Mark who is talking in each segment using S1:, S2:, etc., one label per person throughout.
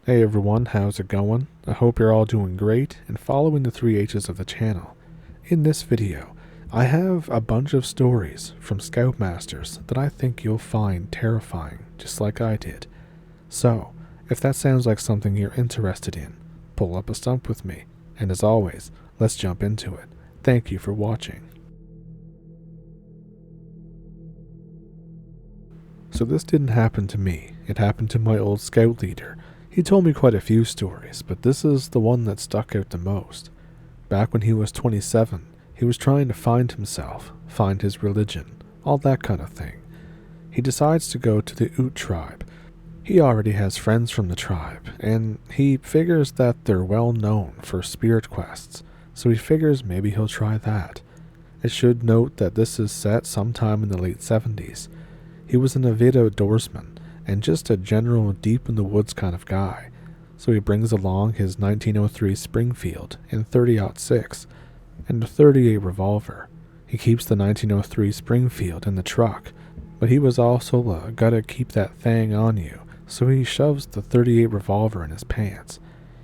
S1: Hey everyone, how's it going? I hope you're all doing great and following the 3H's of the channel. In this video, I have a bunch of stories from Scoutmasters that I think you'll find terrifying, just like I did. So, if that sounds like something you're interested in, pull up a stump with me, and as always, let's jump into it. Thank you for watching. So this didn't happen to me, it happened to my old scout leader. He told me quite a few stories, but this is the one that stuck out the most. Back when he was 27, he was trying to find himself, find his religion, all that kind of thing. He decides to go to the Ute Tribe. He already has friends from the tribe, and he figures that they're well known for spirit quests, so he figures maybe he'll try that. I should note that this is set sometime in the late 70s. He was an avid outdoorsman, and just a general deep-in-the-woods kind of guy, so he brings along his 1903 Springfield and .30-06 and a .38 revolver. He keeps the 1903 Springfield in the truck, but he was also gotta keep that thing on you, so he shoves the .38 revolver in his pants.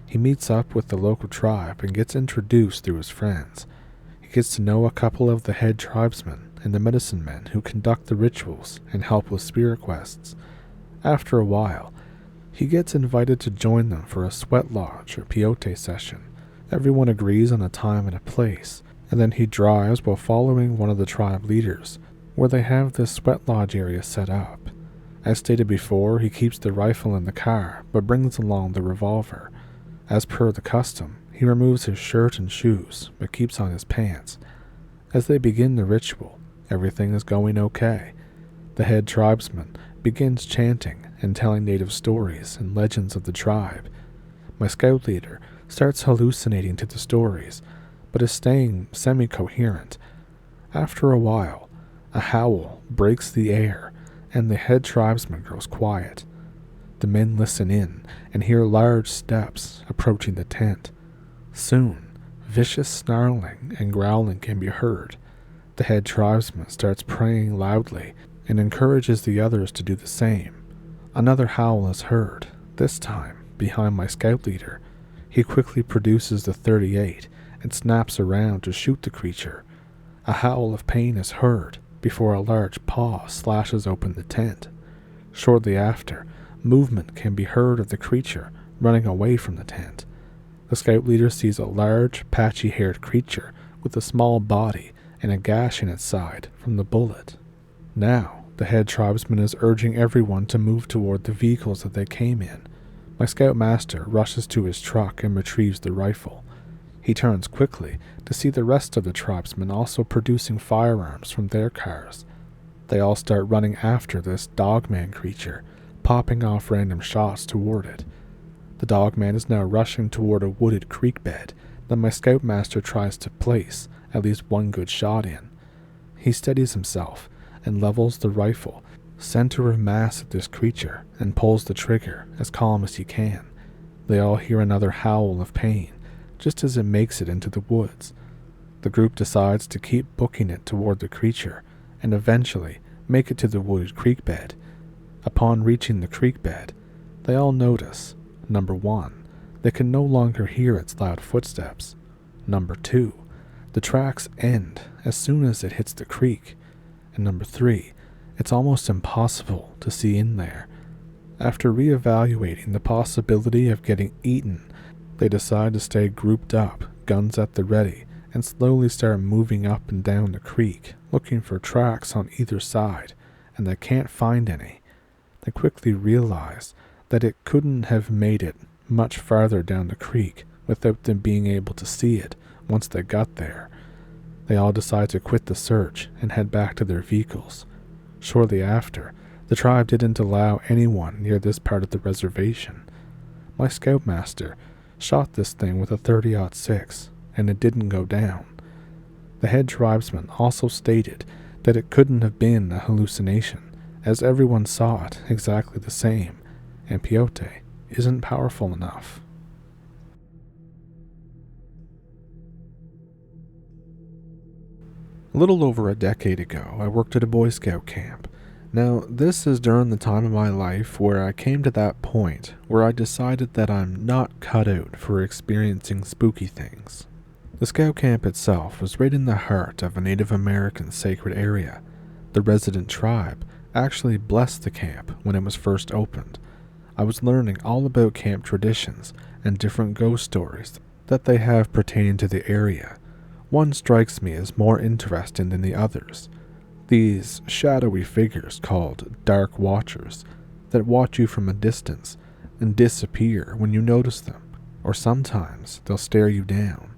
S1: He meets up with the local tribe and gets introduced through his friends. He gets to know a couple of the head tribesmen and the medicine men who conduct the rituals and help with spirit quests. After a while, he gets invited to join them for a sweat lodge or peyote session. Everyone agrees on a time and a place, and then he drives while following one of the tribe leaders, where they have this sweat lodge area set up. As stated before, he keeps the rifle in the car, but brings along the revolver. As per the custom, he removes his shirt and shoes, but keeps on his pants. As they begin the ritual, everything is going okay. The head tribesman begins chanting and telling native stories and legends of the tribe. My scout leader starts hallucinating to the stories, but is staying semi-coherent. After a while, a howl breaks the air, and the head tribesman grows quiet. The men listen in and hear large steps approaching the tent. Soon, vicious snarling and growling can be heard. The head tribesman starts praying loudly and encourages the others to do the same. Another howl is heard, this time behind my scout leader. He quickly produces the .38 and snaps around to shoot the creature. A howl of pain is heard before a large paw slashes open the tent. Shortly after, movement can be heard of the creature running away from the tent. The scout leader sees a large, patchy-haired creature with a small body and a gash in its side from the bullet. Now, the head tribesman is urging everyone to move toward the vehicles that they came in. My scoutmaster rushes to his truck and retrieves the rifle. He turns quickly to see the rest of the tribesmen also producing firearms from their cars. They all start running after this dogman creature, popping off random shots toward it. The dogman is now rushing toward a wooded creek bed that my scoutmaster tries to place at least one good shot in. He steadies himself and levels the rifle, center of mass at this creature, and pulls the trigger as calm as he can. They all hear another howl of pain, just as it makes it into the woods. The group decides to keep booking it toward the creature, and eventually make it to the wooded creek bed. Upon reaching the creek bed, they all notice, number 1, they can no longer hear its loud footsteps. Number 2, the tracks end as soon as it hits the creek. And number 3, it's almost impossible to see in there. After reevaluating the possibility of getting eaten, they decide to stay grouped up, guns at the ready, and slowly start moving up and down the creek, looking for tracks on either side, and they can't find any. They quickly realize that it couldn't have made it much farther down the creek without them being able to see it once they got there. They all decide to quit the search and head back to their vehicles. Shortly after, the tribe didn't allow anyone near this part of the reservation. My scoutmaster shot this thing with a .30-06, and it didn't go down. The head tribesman also stated that it couldn't have been a hallucination, as everyone saw it exactly the same, and peyote isn't powerful enough. A little over a decade ago, I worked at a Boy Scout camp. Now, this is during the time of my life where I came to that point where I decided that I'm not cut out for experiencing spooky things. The scout camp itself was right in the heart of a Native American sacred area. The resident tribe actually blessed the camp when it was first opened. I was learning all about camp traditions and different ghost stories that they have pertaining to the area. One strikes me as more interesting than the others. These shadowy figures called Dark Watchers that watch you from a distance and disappear when you notice them, or sometimes they'll stare you down.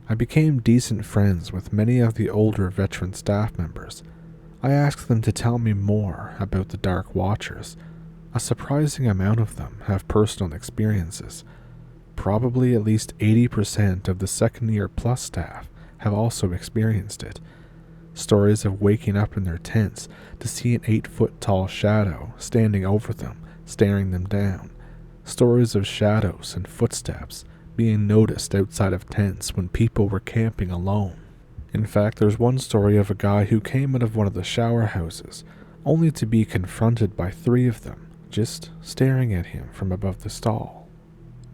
S1: I became decent friends with many of the older veteran staff members. I asked them to tell me more about the Dark Watchers. A surprising amount of them have personal experiences. Probably at least 80% of the second-year plus staff have also experienced it. Stories of waking up in their tents to see an 8-foot-tall shadow standing over them, staring them down. Stories of shadows and footsteps being noticed outside of tents when people were camping alone. In fact, there's one story of a guy who came out of one of the shower houses, only to be confronted by 3 of them, just staring at him from above the stall.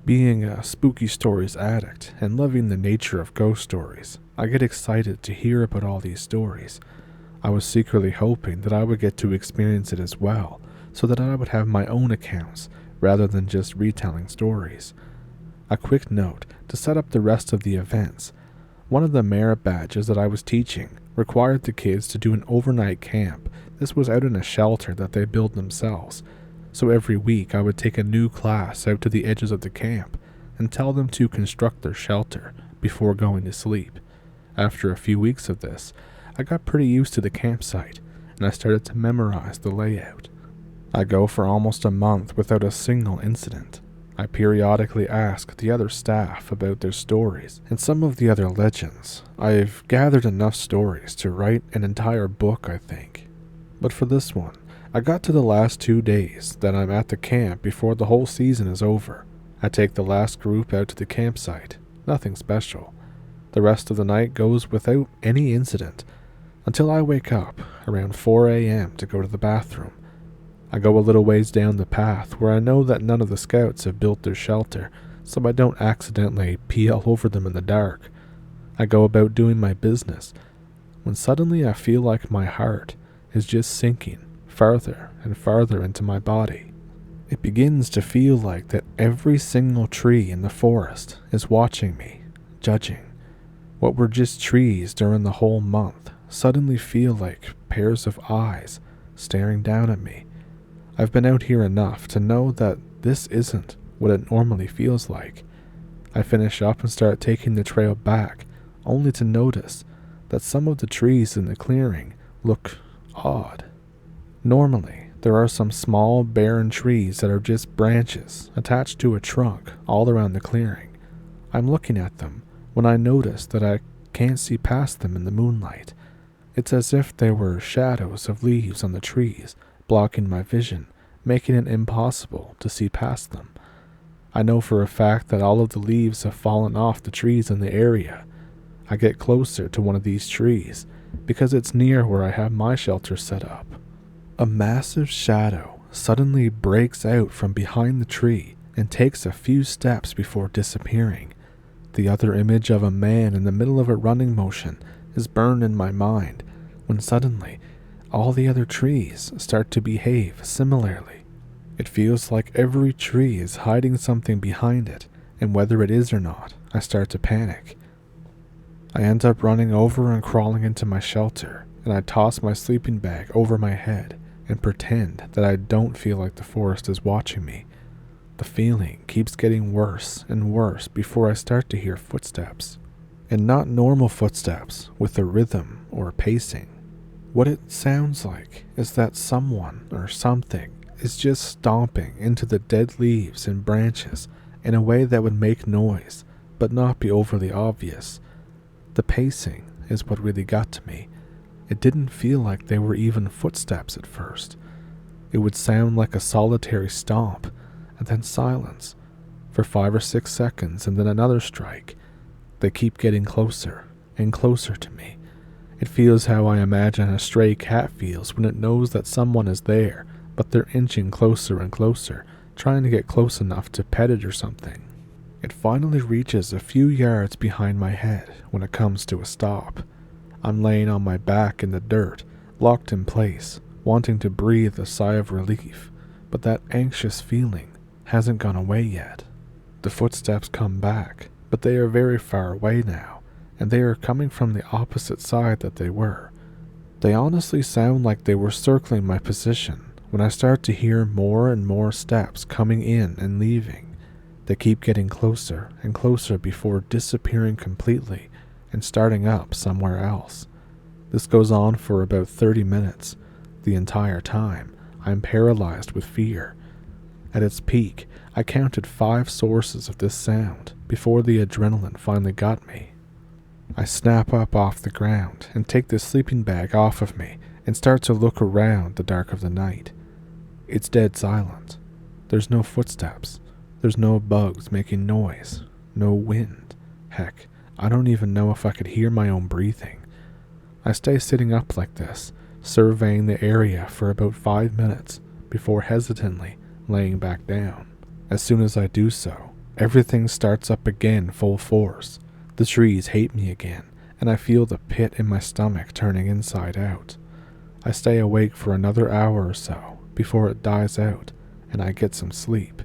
S1: Being a spooky stories addict and loving the nature of ghost stories, I get excited to hear about all these stories. I was secretly hoping that I would get to experience it as well, so that I would have my own accounts rather than just retelling stories. A quick note to set up the rest of the events. One of the merit badges that I was teaching required the kids to do an overnight camp. This was out in a shelter that they built themselves. So every week I would take a new class out to the edges of the camp and tell them to construct their shelter before going to sleep. After a few weeks of this, I got pretty used to the campsite and I started to memorize the layout. I go for almost a month without a single incident. I periodically ask the other staff about their stories and some of the other legends. I've gathered enough stories to write an entire book, I think. But for this one, I got to the last 2 days that I'm at the camp before the whole season is over. I take the last group out to the campsite. Nothing special. The rest of the night goes without any incident until I wake up around 4 a.m. to go to the bathroom. I go a little ways down the path where I know that none of the scouts have built their shelter, so I don't accidentally pee all over them in the dark. I go about doing my business, when suddenly I feel like my heart is just sinking farther and farther into my body. It begins to feel like that every single tree in the forest is watching me, judging. What were just trees during the whole month suddenly feel like pairs of eyes staring down at me. I've been out here enough to know that this isn't what it normally feels like. I finish up and start taking the trail back, only to notice that some of the trees in the clearing look odd. Normally, there are some small, barren trees that are just branches attached to a trunk all around the clearing. I'm looking at them when I notice that I can't see past them in the moonlight. It's as if there were shadows of leaves on the trees, blocking my vision, making it impossible to see past them. I know for a fact that all of the leaves have fallen off the trees in the area. I get closer to one of these trees because it's near where I have my shelter set up. A massive shadow suddenly breaks out from behind the tree and takes a few steps before disappearing. The other image of a man in the middle of a running motion is burned in my mind when suddenly all the other trees start to behave similarly. It feels like every tree is hiding something behind it, and whether it is or not, I start to panic. I end up running over and crawling into my shelter, and I toss my sleeping bag over my head and pretend that I don't feel like the forest is watching me. The feeling keeps getting worse and worse before I start to hear footsteps, and not normal footsteps with a rhythm or pacing. What it sounds like is that someone or something is just stomping into the dead leaves and branches in a way that would make noise but not be overly obvious. The pacing is what really got to me. It didn't feel like they were even footsteps at first. It would sound like a solitary stomp and then silence for 5 or 6 seconds and then another strike. They keep getting closer and closer to me. It feels how I imagine a stray cat feels when it knows that someone is there, but they're inching closer and closer, trying to get close enough to pet it or something. It finally reaches a few yards behind my head when it comes to a stop. I'm laying on my back in the dirt, locked in place, wanting to breathe a sigh of relief, but that anxious feeling hasn't gone away yet. The footsteps come back, but they are very far away now, and they are coming from the opposite side that they were. They honestly sound like they were circling my position when I start to hear more and more steps coming in and leaving. They keep getting closer and closer before disappearing completely and starting up somewhere else. This goes on for about 30 minutes. The entire time, I'm paralyzed with fear. At its peak, I counted 5 sources of this sound before the adrenaline finally got me. I snap up off the ground and take the sleeping bag off of me and start to look around the dark of the night. It's dead silent. There's no footsteps. There's no bugs making noise. No wind. Heck, I don't even know if I could hear my own breathing. I stay sitting up like this, surveying the area for about 5 minutes before hesitantly laying back down. As soon as I do so, everything starts up again full force. The trees hate me again, and I feel the pit in my stomach turning inside out. I stay awake for another hour or so before it dies out and I get some sleep.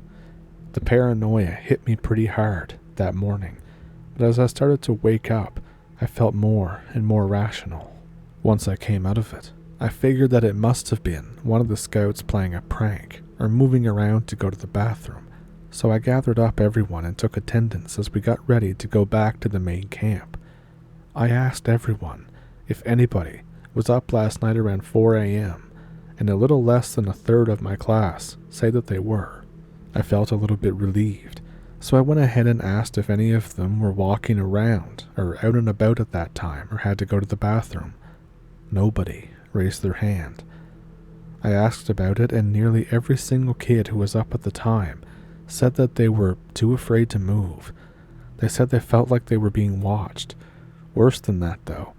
S1: The paranoia hit me pretty hard that morning, but as I started to wake up, I felt more and more rational. Once I came out of it, I figured that it must have been one of the scouts playing a prank or moving around to go to the bathroom, so I gathered up everyone and took attendance as we got ready to go back to the main camp. I asked everyone if anybody was up last night around 4 a.m., and a little less than a third of my class say that they were. I felt a little bit relieved, so I went ahead and asked if any of them were walking around or out and about at that time or had to go to the bathroom. Nobody raised their hand. I asked about it, and nearly every single kid who was up at the time said that they were too afraid to move. They said they felt like they were being watched. Worse than that, though,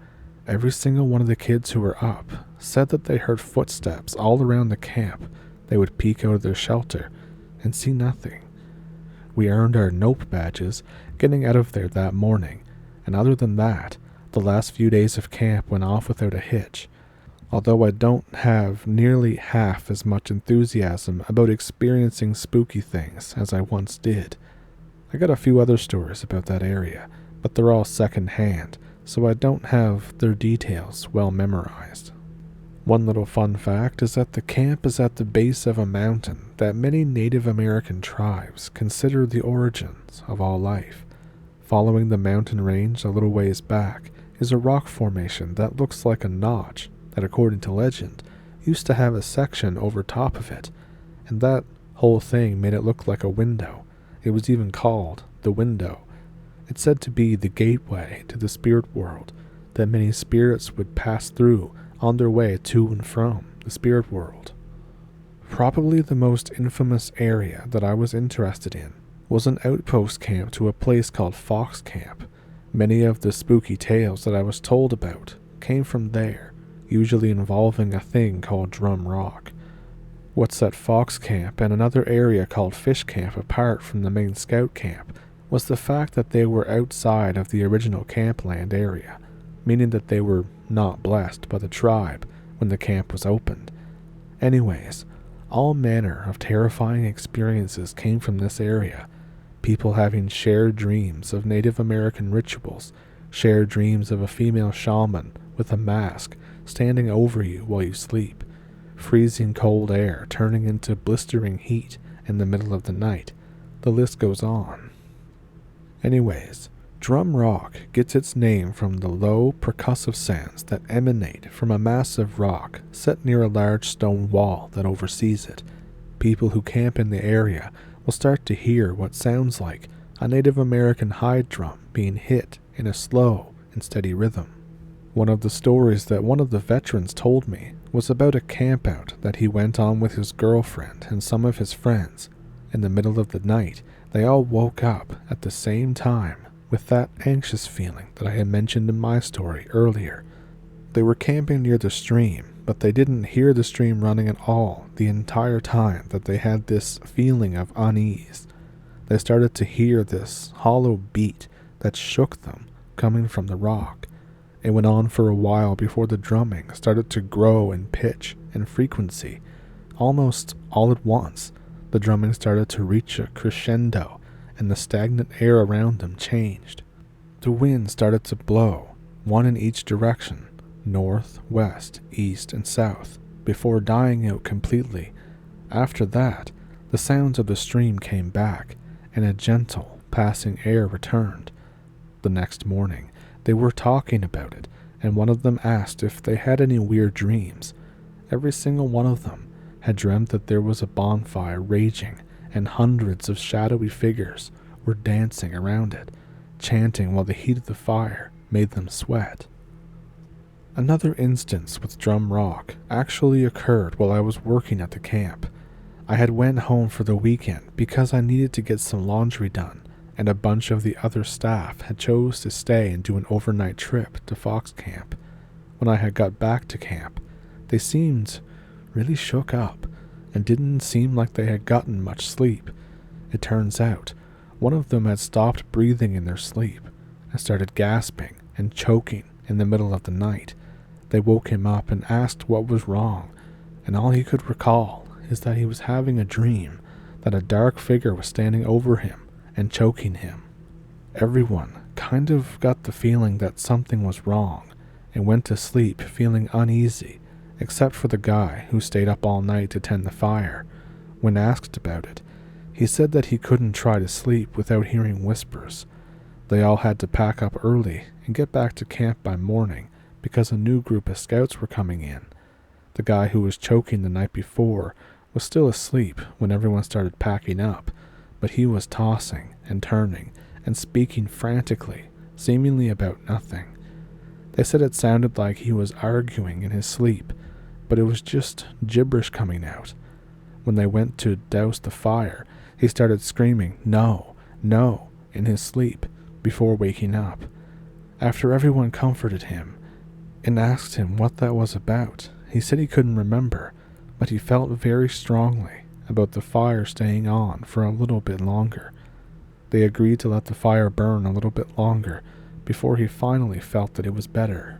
S1: every single one of the kids who were up said that they heard footsteps all around the camp. They would peek out of their shelter and see nothing. We earned our nope badges getting out of there that morning, and other than that, the last few days of camp went off without a hitch. Although I don't have nearly half as much enthusiasm about experiencing spooky things as I once did. I got a few other stories about that area, but they're all second-hand, so I don't have their details well memorized. One little fun fact is that the camp is at the base of a mountain that many Native American tribes consider the origins of all life. Following the mountain range a little ways back is a rock formation that looks like a notch that, according to legend, used to have a section over top of it, and that whole thing made it look like a window. It was even called the Window. It's said to be the gateway to the spirit world, that many spirits would pass through on their way to and from the spirit world. Probably the most infamous area that I was interested in was an outpost camp to a place called Fox Camp. Many of the spooky tales that I was told about came from there, usually involving a thing called Drum Rock. What set Fox Camp and another area called Fish Camp apart from the main scout camp was the fact that they were outside of the original campland area, meaning that they were not blessed by the tribe when the camp was opened. Anyways, all manner of terrifying experiences came from this area. People having shared dreams of Native American rituals, shared dreams of a female shaman with a mask standing over you while you sleep, freezing cold air turning into blistering heat in the middle of the night. The list goes on. Anyways, Drum Rock gets its name from the low, percussive sounds that emanate from a massive rock set near a large stone wall that oversees it. People who camp in the area will start to hear what sounds like a Native American hide drum being hit in a slow and steady rhythm. One of the stories that one of the veterans told me was about a campout that he went on with his girlfriend and some of his friends. In the middle of the night, they all woke up at the same time with that anxious feeling that I had mentioned in my story earlier. They were camping near the stream, but they didn't hear the stream running at all the entire time that they had this feeling of unease. They started to hear this hollow beat that shook them coming from the rock. It went on for a while before the drumming started to grow in pitch and frequency. Almost all at once, the drumming started to reach a crescendo, and the stagnant air around them changed. The wind started to blow, one in each direction, north, west, east, and south, before dying out completely. After that, the sounds of the stream came back, and a gentle, passing air returned. The next morning, they were talking about it, and one of them asked if they had any weird dreams. Every single one of them had dreamt that there was a bonfire raging, and hundreds of shadowy figures were dancing around it, chanting while the heat of the fire made them sweat. Another instance with drum rock actually occurred while I was working at the camp. I had went home for the weekend because I needed to get some laundry done, and a bunch of the other staff had chose to stay and do an overnight trip to Fox Camp. When I had got back to camp, they seemed really shook up and didn't seem like they had gotten much sleep. It turns out, one of them had stopped breathing in their sleep and started gasping and choking in the middle of the night. They woke him up and asked what was wrong, and all he could recall is that he was having a dream that a dark figure was standing over him and choking him. Everyone kind of got the feeling that something was wrong and went to sleep feeling uneasy, except for the guy who stayed up all night to tend the fire. When asked about it, he said that he couldn't try to sleep without hearing whispers. They all had to pack up early and get back to camp by morning because a new group of scouts were coming in. The guy who was choking the night before was still asleep when everyone started packing up, but he was tossing and turning and speaking frantically, seemingly about nothing. They said it sounded like he was arguing in his sleep, but it was just gibberish coming out. When they went to douse the fire, he started screaming, "No, no," in his sleep before waking up. After everyone comforted him and asked him what that was about, he said he couldn't remember, but he felt very strongly about the fire staying on for a little bit longer. They agreed to let the fire burn a little bit longer before he finally felt that it was better.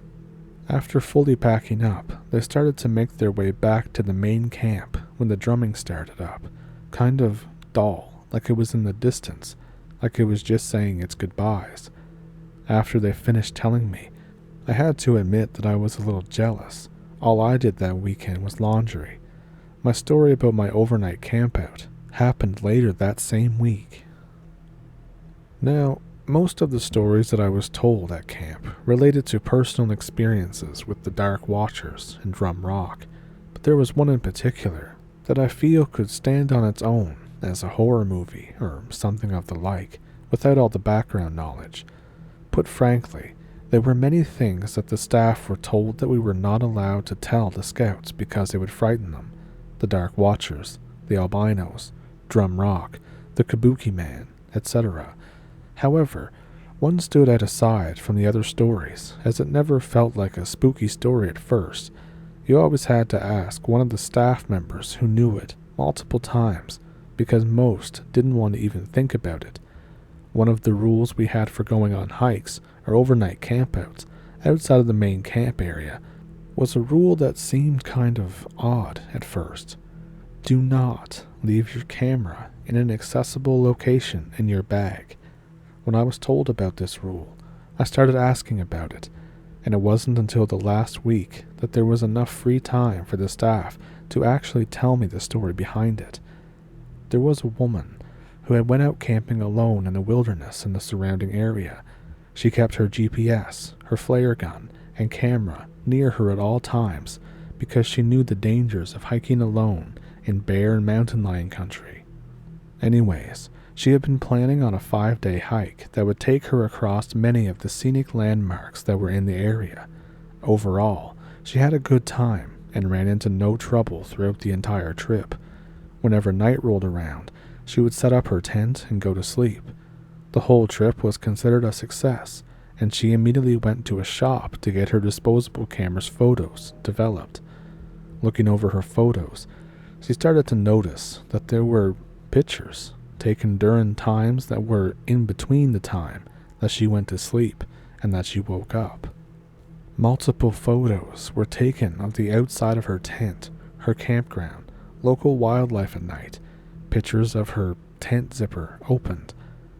S1: After fully packing up, they started to make their way back to the main camp when the drumming started up, kind of dull, like it was in the distance, like it was just saying its goodbyes. After they finished telling me, I had to admit that I was a little jealous. All I did that weekend was laundry. My story about my overnight campout happened later that same week. Now, most of the stories that I was told at camp related to personal experiences with the Dark Watchers and drum rock, but there was one in particular that I feel could stand on its own as a horror movie or something of the like, without all the background knowledge. Put frankly, there were many things that the staff were told that we were not allowed to tell the scouts because it would frighten them. The Dark Watchers, the albinos, drum rock, the kabuki man, etc. However, one stood out aside from the other stories, as it never felt like a spooky story at first. You always had to ask one of the staff members who knew it multiple times, because most didn't want to even think about it. One of the rules we had for going on hikes or overnight campouts outside of the main camp area was a rule that seemed kind of odd at first. Do not leave your camera in an accessible location in your bag. When I was told about this rule, I started asking about it, and it wasn't until the last week that there was enough free time for the staff to actually tell me the story behind it. There was a woman who had went out camping alone in the wilderness in the surrounding area. She kept her GPS, her flare gun, and camera near her at all times because she knew the dangers of hiking alone in bear and mountain lion country. Anyways, she had been planning on a 5-day hike that would take her across many of the scenic landmarks that were in the area. Overall, she had a good time and ran into no trouble throughout the entire trip. Whenever night rolled around, she would set up her tent and go to sleep. The whole trip was considered a success, and she immediately went to a shop to get her disposable camera's photos developed. Looking over her photos, she started to notice that there were pictures taken during times that were in between the time that she went to sleep and that she woke up. Multiple photos were taken of the outside of her tent, her campground, local wildlife at night, pictures of her tent zipper opened,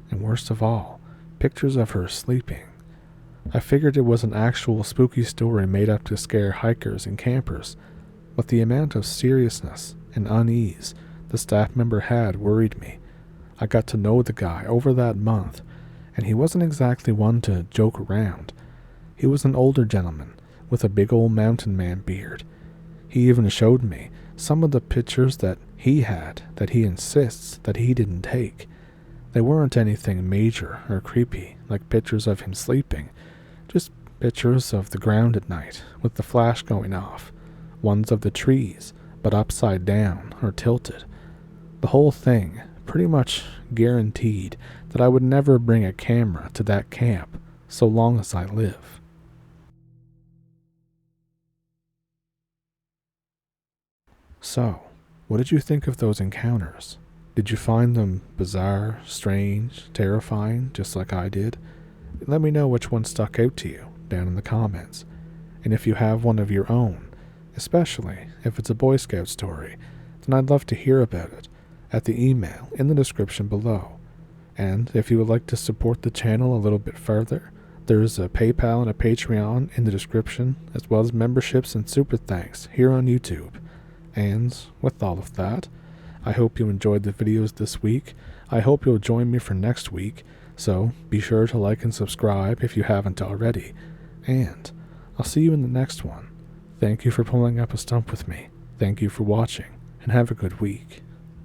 S1: and worst of all, pictures of her sleeping. I figured it was an actual spooky story made up to scare hikers and campers, but the amount of seriousness and unease the staff member had worried me. I got to know the guy over that month, and he wasn't exactly one to joke around. He was an older gentleman with a big old mountain man beard. He even showed me some of the pictures that he had that he insists that he didn't take. They weren't anything major or creepy like pictures of him sleeping, just pictures of the ground at night with the flash going off, ones of the trees but upside down or tilted. The whole thing pretty much guaranteed that I would never bring a camera to that camp so long as I live. So, what did you think of those encounters? Did you find them bizarre, strange, terrifying, just like I did? Let me know which one stuck out to you down in the comments. And if you have one of your own, especially if it's a Boy Scout story, then I'd love to hear about it at the email in the description below. And if you would like to support the channel a little bit further, there's a PayPal and a Patreon in the description, as well as memberships and super thanks here on YouTube. And with all of that, I hope you enjoyed the videos this week. I hope you'll join me for next week, so be sure to like and subscribe if you haven't already. And I'll see you in the next one. Thank you for pulling up a stump with me. Thank you for watching, and have a good week.